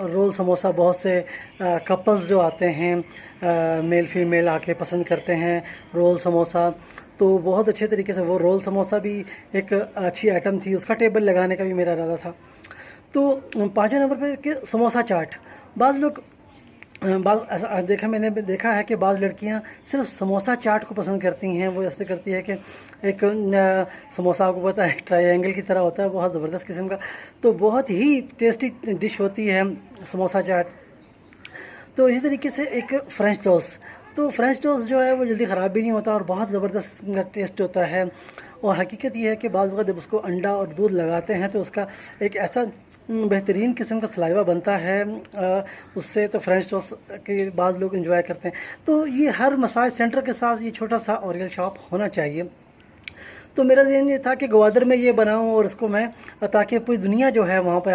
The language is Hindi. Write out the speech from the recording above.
रोल समोसा बहुत से कपल्स जो आते हैं, मेल फीमेल आके पसंद करते हैं रोल समोसा। तो बहुत अच्छे तरीके से वो रोल समोसा भी एक अच्छी आइटम थी, उसका टेबल लगाने का भी मेरा इरादा था। तो पाँचवें नंबर पे कि समोसा चाट। बाज़ लोग बाज़ ऐसा मैंने भी देखा है कि बाज़ लड़कियां सिर्फ समोसा चाट को पसंद करती हैं। वो ऐसे करती है कि एक समोसा, आपको पता है, ट्रायंगल की तरह होता है, बहुत ज़बरदस्त किस्म का, तो बहुत ही टेस्टी डिश होती है समोसा चाट। तो इसी तरीके से एक फ्रेंच टोस्ट। तो फ्रेंच टोस्ट जो है वो जल्दी ख़राब भी नहीं होता और बहुत ज़बरदस्त टेस्ट होता है। और हकीकत ये है कि बाज़ वक़्त जब उसको अंडा और दूध लगाते हैं तो उसका एक ऐसा बेहतरीन किस्म का सलाइवा बनता है उससे। तो फ्रेंच टोस्ट के बाद लोग एंजॉय करते हैं। तो ये हर मसाज सेंटर के साथ ये छोटा सा ओरियल शॉप होना चाहिए। तो मेरा ज़हन ये था कि ग्वादर में ये बनाऊं और इसको मैं, ताकि पूरी दुनिया जो है वहाँ पर